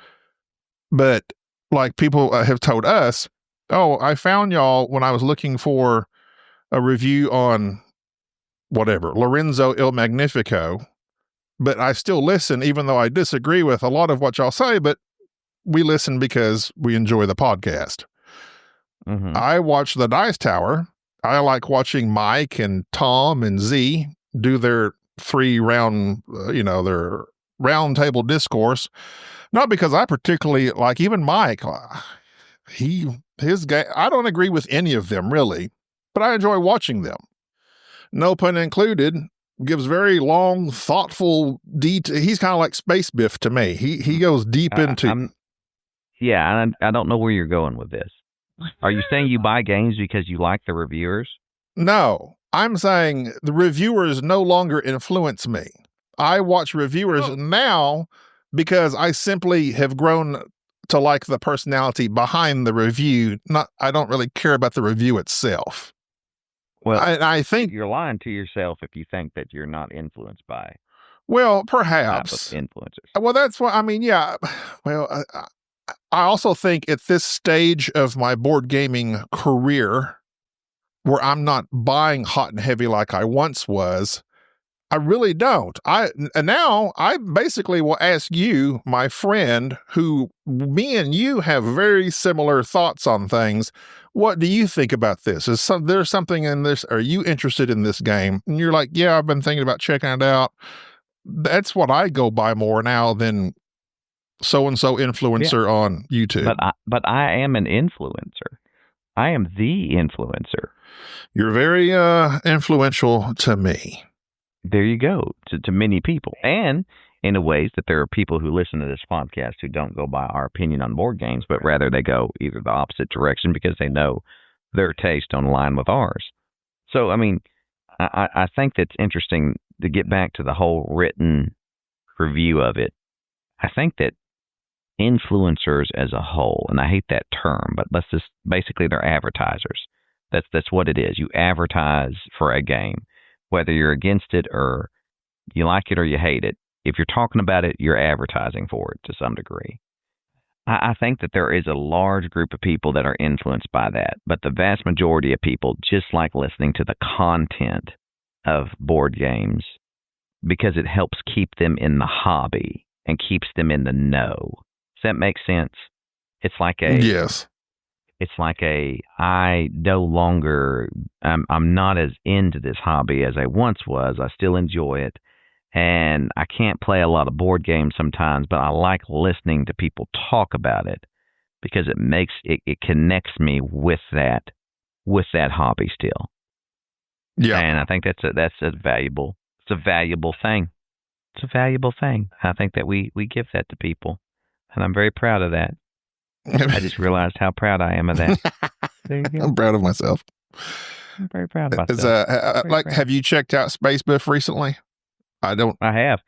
But like people have told us, I found y'all when I was looking for a review on whatever, Lorenzo Il Magnifico, but I still listen even though I disagree with a lot of what y'all say, but we listen because we enjoy the podcast. Mm-hmm. I watch the Dice Tower. I like watching Mike and Tom and Z do their 3-round, their round table discourse. Not because I particularly like even Mike. His game, I don't agree with any of them really, but I enjoy watching them. No Pun Included gives very long, thoughtful detail. He's kind of like Space Biff to me. He goes deep into. I don't know where you're going with this. Are you saying you buy games because you like the reviewers? No, I'm saying the reviewers no longer influence me. I watch reviewers now because I simply have grown to like the personality behind the review. I don't really care about the review itself. Well, I think you're lying to yourself if you think that you're not influenced by. Well, perhaps influencers. Well, that's what I mean. Yeah. Well, I also think at this stage of my board gaming career, where I'm not buying hot and heavy like I once was, I really don't. And now I basically will ask you, my friend, who me and you have very similar thoughts on things. What do you think about this? There's something in this? Are you interested in this game? And you're like, yeah, I've been thinking about checking it out. That's what I go by more now than so-and-so influencer on YouTube. But I am an influencer. I am the influencer. You're very influential to me. There you go, to many people. And in a ways that there are people who listen to this podcast who don't go by our opinion on board games, but rather they go either the opposite direction because they know their taste don't align with ours. So, I mean, I think that's interesting to get back to the whole written review of it. I think that influencers as a whole, and I hate that term, but let's just basically they're advertisers. That's what it is. You advertise for a game, whether you're against it or you like it or you hate it. If you're talking about it, you're advertising for it to some degree. I think that there is a large group of people that are influenced by that, but the vast majority of people just like listening to the content of board games because it helps keep them in the hobby and keeps them in the know. Does that make sense? It's like yes. It's like I no longer, I'm not as into this hobby as I once was. I still enjoy it. And I can't play a lot of board games sometimes, but I like listening to people talk about it because it connects me with that hobby still. Yeah. And I think it's a valuable thing. It's a valuable thing. I think that we give that to people. And I'm very proud of that. I just realized how proud I am of that. There you go. I'm proud of myself. I'm very proud of myself. Have you checked out Space Biff recently? I have.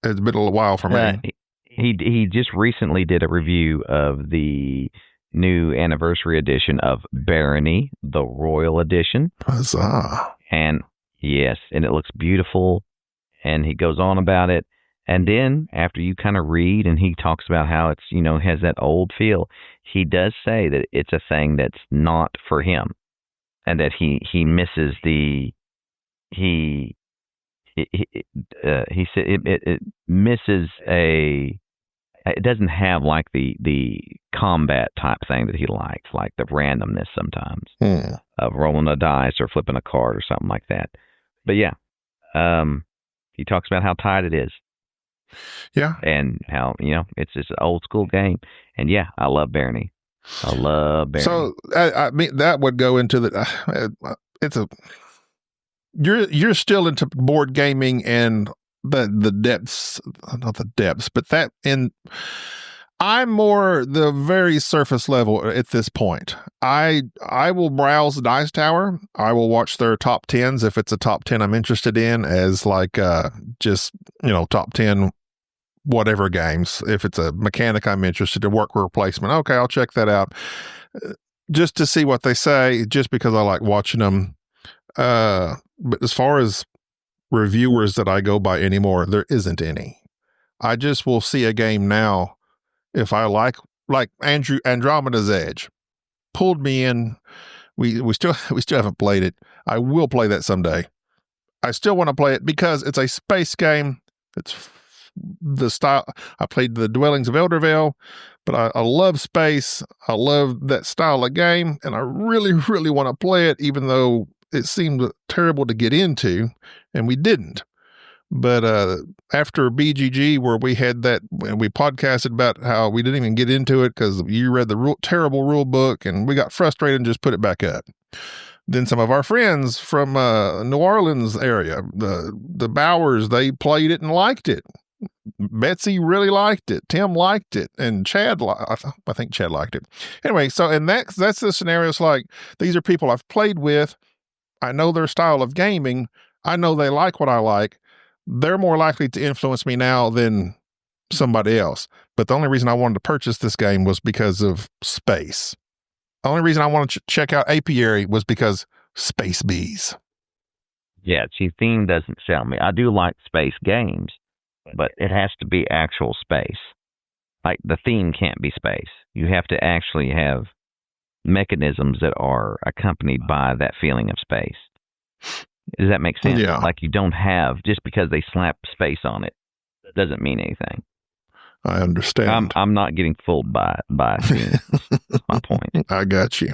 It's been a little while for me. He just recently did a review of the new anniversary edition of Barony, the Royal Edition. Huzzah. And yes, and it looks beautiful. And he goes on about it. And then after you kind of read and he talks about how it's, has that old feel, he does say that it's a thing that's not for him and that he misses he said it misses it doesn't have like the combat type thing that he likes, like the randomness sometimes of rolling a dice or flipping a card or something like that. But yeah, he talks about how tight it is. Yeah. And how, it's just an old school game. And yeah, I love Barony. I love Barony. So I mean, that would go into you're still into board gaming and the depths, not the depths, but I'm more the very surface level at this point. I will browse Dice Tower. I will watch their top 10s if it's a top 10 I'm interested in as like just, top 10 whatever games. If it's a mechanic I'm interested in, worker replacement, okay, I'll check that out just to see what they say, just because I like watching them. But as far as reviewers that I go by anymore, there isn't any. I just will see a game now if I like Andromeda's Edge pulled me in. We still haven't played it. I will play that someday. I still want to play it because it's a space game. It's the style. I played the Dwellings of Eldervale, but I love space. I love that style of game, and I really, really want to play it, even though it seemed terrible to get into, and we didn't. But after BGG, where we had that, and we podcasted about how we didn't even get into it because you read the terrible rule book, and we got frustrated and just put it back up. Then some of our friends from New Orleans area, the Bowers, they played it and liked it. Betsy really liked it. Tim liked it, and Chad, I think Chad liked it. Anyway, so and that's the scenario. It's like these are people I've played with. I know their style of gaming. I know they like what I like. They're more likely to influence me now than somebody else. But the only reason I wanted to purchase this game was because of space. The only reason I wanted to check out Apiary was because space bees. Yeah, see, theme doesn't sell me. I do like space games, but it has to be actual space. Like, the theme can't be space. You have to actually have mechanisms that are accompanied by that feeling of space. Does that make sense? Yeah. Like you don't have, just because they slap space on it, doesn't mean anything. I understand. I'm not getting fooled by scenes. That's my point. I got you.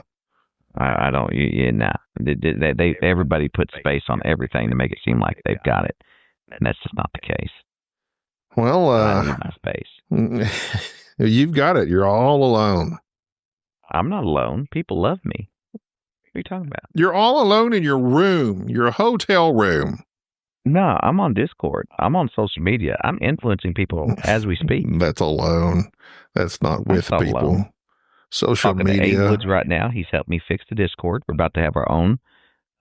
I don't. Nah. They everybody puts space on everything to make it seem like they've got it, and that's just not the case. Well, I need my space. You've got it. You're all alone. I'm not alone. People love me. What are you talking about? You're all alone in your room, your hotel room. No, I'm on Discord. I'm on social media. I'm influencing people as we speak. That's alone. That's not with people. Alone. Social Talking media. to A Woods right now. He's helped me fix the Discord. We're about to have our own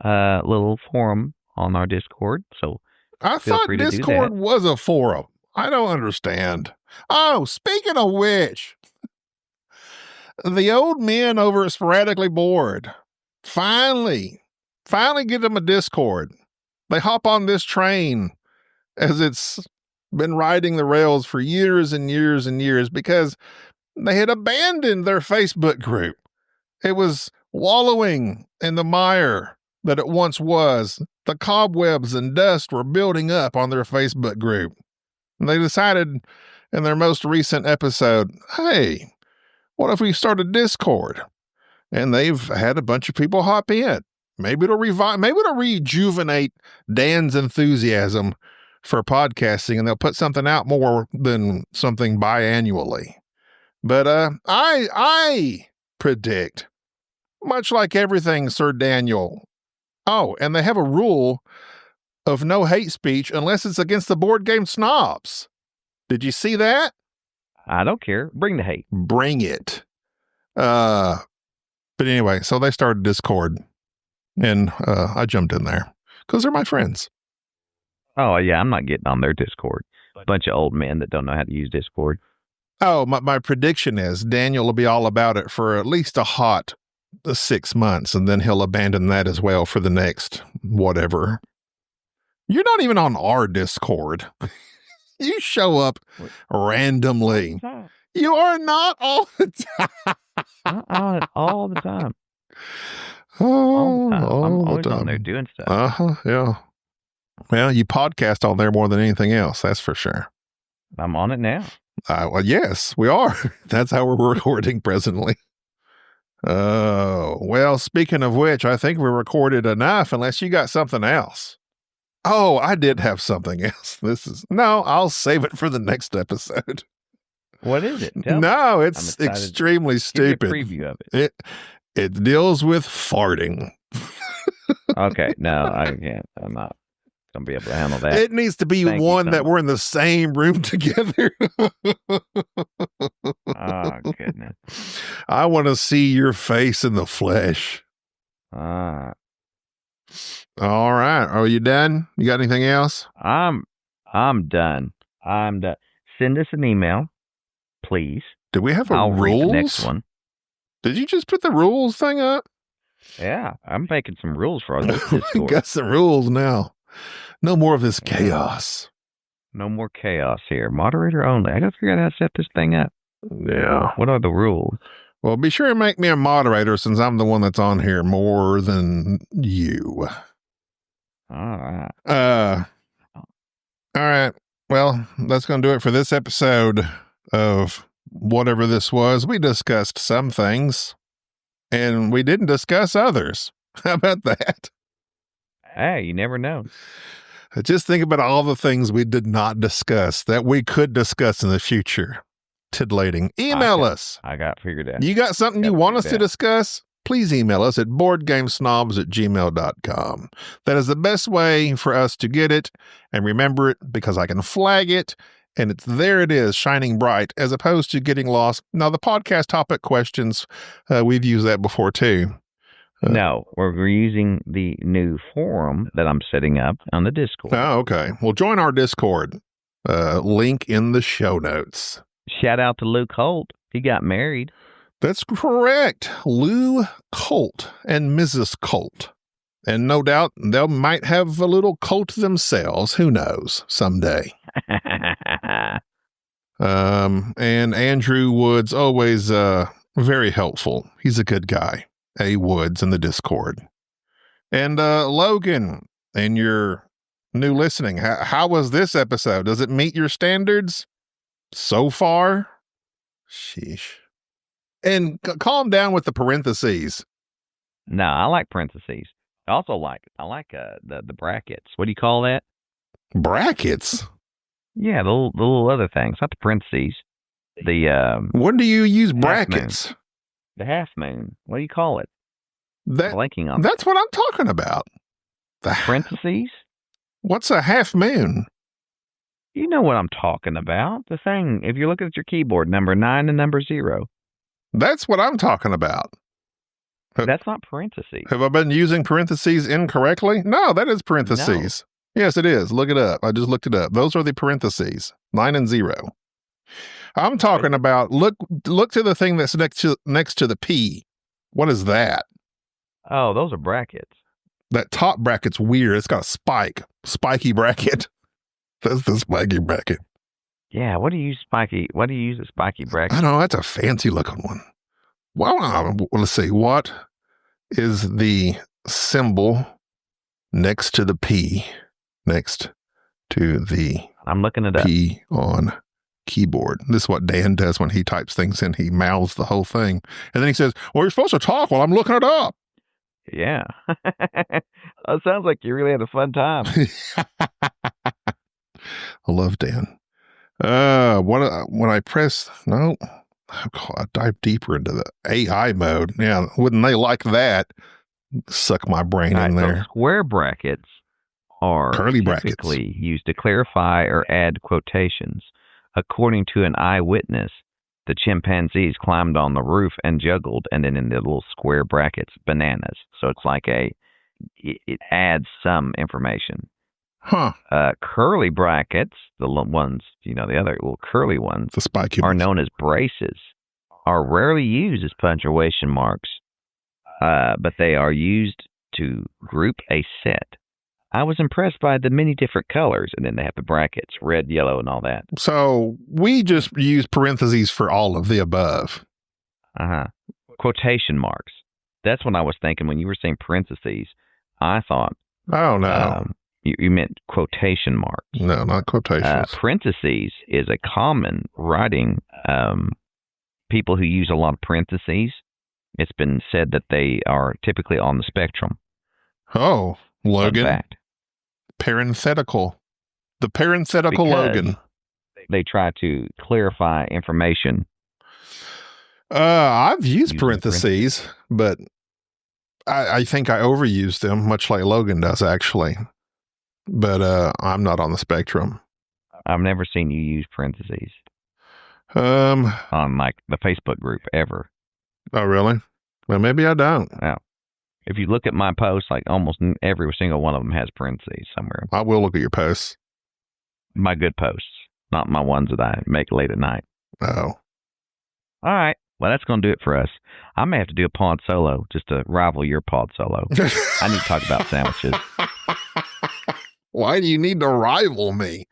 little forum on our Discord. So I thought Discord was a forum. I don't understand. Oh, speaking of which, the old men over at Sporadically Bored finally get them a Discord. They hop on this train as it's been riding the rails for years and years and years because they had abandoned their Facebook group. It was wallowing in the mire that it once was. The cobwebs and dust were building up on their Facebook group. And they decided in their most recent episode, hey, what if we start a Discord? And they've had a bunch of people hop in. Maybe it'll rejuvenate Dan's enthusiasm for podcasting, and they'll put something out more than something biannually. But I predict, much like everything, Sir Daniel. Oh, and they have a rule of no hate speech unless it's against the board game snobs. Did you see that? I don't care. Bring the hate. Bring it. But anyway, so they started Discord, and I jumped in there because they're my friends. Oh, yeah, I'm not getting on their Discord. A bunch of old men that don't know how to use Discord. Oh, my prediction is Daniel will be all about it for at least a hot 6 months, and then he'll abandon that as well for the next whatever. You're not even on our Discord. You show up randomly. You are not all the time. All the time. All the time. I'm always on there doing stuff. Uh-huh, yeah. Well, you podcast on there more than anything else, that's for sure. I'm on it now. Well, yes, we are. That's how we're recording presently. Oh, well, speaking of which, I think we recorded enough unless you got something else. Oh, I did have something else. I'll save it for the next episode. What is it? No, it's extremely stupid. Give me a preview of it. It deals with farting. Okay, no, I can't. I'm not going to be able to handle that. It needs to be one that we're in the same room together. Oh, goodness. I want to see your face in the flesh. All right. Are you done? You got anything else? I'm done. Send us an email, please. Do we have I'll rules? read the next one. Did you just put the rules thing up? Yeah, I'm making some rules for our Discord. We got some rules now. No more of this chaos. No more chaos here. Moderator only. I got to figure out how to set this thing up. Yeah. What are the rules? Well, be sure to make me a moderator since I'm the one that's on here more than you. All right. All right. Well, that's going to do it for this episode of whatever this was. We discussed some things, and we didn't discuss others. How about that? Hey, you never know. Just think about all the things we did not discuss that we could discuss in the future. Titillating. Email us. I got figured out. You got something you want us to discuss? Please email us at boardgamesnobs@gmail.com. That is the best way for us to get it and remember it because I can flag it and there it is, shining bright, as opposed to getting lost. Now, the podcast topic questions, we've used that before too. No, we're using the new forum that I'm setting up on the Discord. Oh, okay. Well, join our Discord. Link in the show notes. Shout out to Luke Holt. He got married. That's correct. Lou Colt and Mrs. Colt. And no doubt they might have a little cult themselves. Who knows? Someday. And Andrew Woods, always very helpful. He's a good guy. A Woods in the Discord. And Logan, and you're new listening, how was this episode? Does it meet your standards so far? Sheesh. And calm down with the parentheses. No, I like parentheses. I also like the brackets. What do you call that? Brackets? Yeah, the little other things, not the parentheses. When do you use brackets? The half moon. What do you call it? Blanking on that's what I'm talking about. The parentheses? What's a half moon? You know what I'm talking about. The thing, if you're looking at your keyboard, number 9 and number 0. That's what I'm talking about. That's not parentheses. Have I been using parentheses incorrectly? No, that is parentheses. No. Yes, it is. Look it up. I just looked it up. Those are the parentheses, 9 and 0. I'm talking about, look to the thing that's next to the P. What is that? Oh, those are brackets. That top bracket's weird. It's got a spiky bracket. That's the spiky bracket. Yeah, what do you use a spiky bracket? I don't know. That's a fancy looking one. Well, let's see. What is the symbol next to the P? Next to the I'm looking it up. P on keyboard. This is what Dan does when he types things in. He mouths the whole thing. And then he says, well, you're supposed to talk while I'm looking it up. Yeah. It sounds like you really had a fun time. I love Dan. When I press, no, I dive deeper into the AI mode. Yeah, wouldn't they like that? Suck my brain in there. So square brackets are curly typically brackets used to clarify or add quotations. According to an eyewitness, the chimpanzees climbed on the roof and juggled, and then in the little square brackets, bananas. So it's like it adds some information. Huh. Curly brackets, the ones, the other little curly ones, the spiky are known as braces, are rarely used as punctuation marks, but they are used to group a set. I was impressed by the many different colors, and then they have the brackets, red, yellow, and all that. So we just use parentheses for all of the above. Quotation marks. That's what I was thinking when you were saying parentheses. I thought. Oh, no. You meant quotation marks. No, not quotations. Parentheses is a common writing. People who use a lot of parentheses, it's been said that they are typically on the spectrum. Oh, Logan. Fun fact. Parenthetical. The parenthetical because Logan. They try to clarify information. I've used parentheses, but I think I overused them, much like Logan does, actually. But I'm not on the spectrum. I've never seen you use parentheses. On like the Facebook group ever. Oh, really? Well, maybe I don't. Yeah. If you look at my posts, like almost every single one of them has parentheses somewhere. I will look at your posts. My good posts, not my ones that I make late at night. Oh. All right. Well, that's going to do it for us. I may have to do a pod solo just to rival your pod solo. I need to talk about sandwiches. Why do you need to rival me?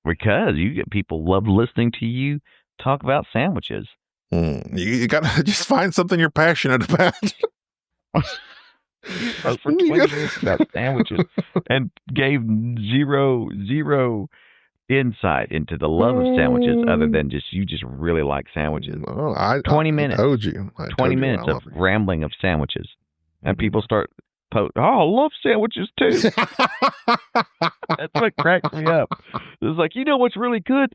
Because you get people love listening to you talk about sandwiches. You got to just find something you're passionate about. For 20 minutes about sandwiches and gave zero insight into the love of sandwiches other than you just really like sandwiches. Well, 20 minutes. I told you. 20 minutes of rambling of sandwiches. And people start I love sandwiches too. That's what cracks me up. It's like, what's really good?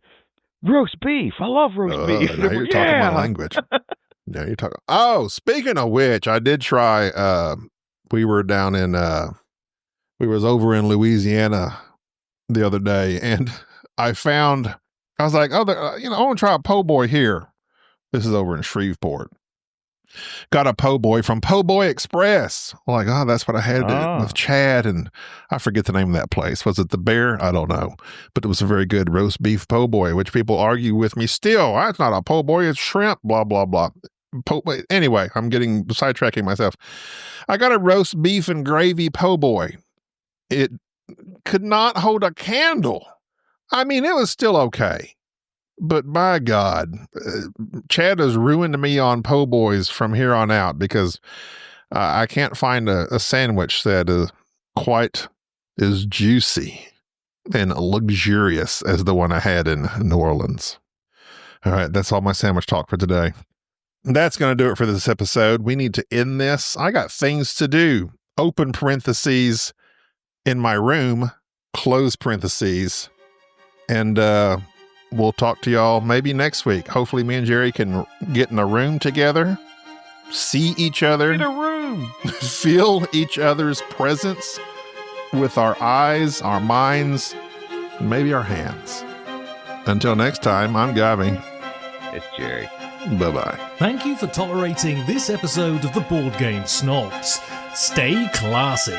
Roast beef. I love roast beef. Now you're talking my language. Now you're talking. Oh, speaking of which, I did try. We were down in. We was over in Louisiana the other day, and I was like, I want to try a po' boy here. This is over in Shreveport. Got a po' boy from Po' Boy Express. I'm like, that's what I had with Chad, and I forget the name of that place. Was it the Bear? I don't know. But it was a very good roast beef po' boy, which people argue with me still. That's not a po' boy, it's shrimp, blah, blah, blah. Anyway, I'm getting sidetracking myself. I got a roast beef and gravy po' boy. It could not hold a candle. I mean, it was still okay. But by God, Chad has ruined me on po' boys from here on out because I can't find a sandwich that is quite as juicy and luxurious as the one I had in New Orleans. All right, that's all my sandwich talk for today. That's going to do it for this episode. We need to end this. I got things to do. Open parentheses in my room, close parentheses. And we'll talk to y'all maybe next week. Hopefully me and Jerry can get in a room together, see each other. In a room. Feel each other's presence with our eyes, our minds, and maybe our hands. Until next time, I'm Gavi. It's Jerry. Bye-bye. Thank you for tolerating this episode of the Board Game Snobs. Stay classy.